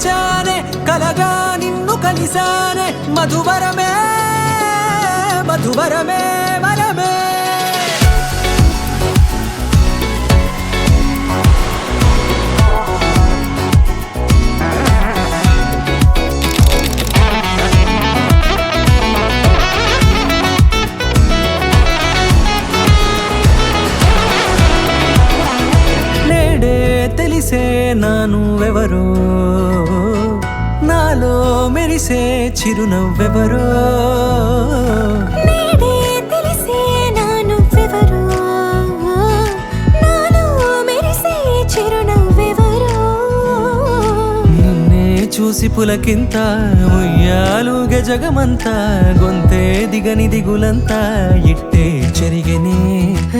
మరిచానే కలగా నిన్ను కలిసానే మధువరమే మధువరమే వరమే తెలిసే నానువెవరో నాలో మెరిసే చిరునవ్వెవరో నేడే తెలిసే నానువెవరో నాలో మెరిసే చిరునవ్వెవరో నిన్నే చూసి పులకింత ఉయ్యాలుగే జగమంతా గొంతే దిగని దిగులంతా ఇట్టే చెరిగనే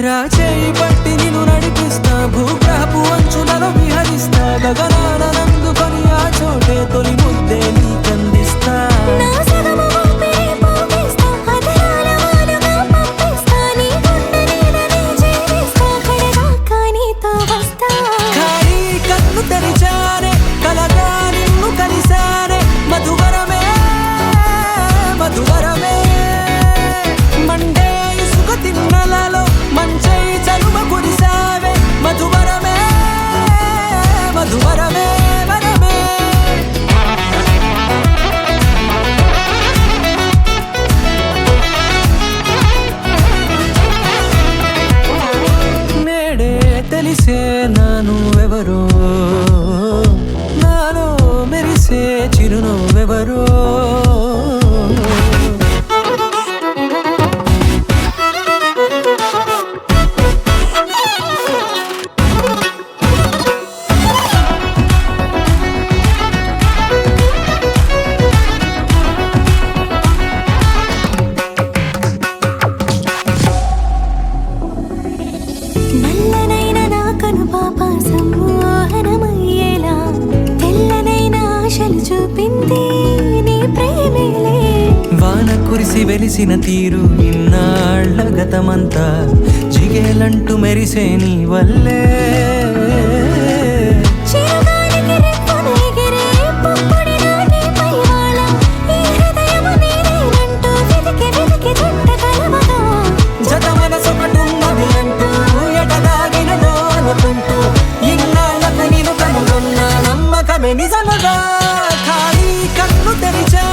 రాచేయి పట్టి నిన్ను నడిపిస్తా భూగ్రహపు అంచులలో విహరిస్తా గగనాన నందుకొని ఆ చోటే తొలి ముద్దే నీకందిస్తా నా సగము ఊపిరి పోగిస్తా అధరాల వానగా పంపిస్తా నీ గుండె నీడనే చేరిస్తా కడదాకా నీతో వస్తా ఖాళీ కన్ను తెరిచానే కలగా నిన్ను కలిసానే మధువరమే మధువరమే మండే ఇసుక తిన్నలలో మంచై చలువ కురిసావే మధువరమే మధువరమే వరమే నేడే తెలిసే నానువెవరో నాలో మెరిసే చిరునవ్వెవరో నల్లనైన నా కనుపాప సమ్మోహనమయ్యేలా తెల్లనైన ఆశలు చూపింది నీ ప్రేమేలే వాన కురిసి వెలిసిన తీరు ఇన్నాళ్ల గతమంతా జిగేలంటూ మెరిసే నీ వల్లే చిరుగాలికి రెప్పన ఎగిరే పుప్పొడిన నీపై వాళ ఈ హృదయము నీదేనంటూ వెతికి వెతికి జంట కలవగా జత మనసొకటున్నది అంటూ ఎటదాగినదో అనుకుంటూ ఇన్నాళ్లకు నేను కనుగొన్న నమ్మకమే నిజముగా ఖాళీ కన్ను తెరిచా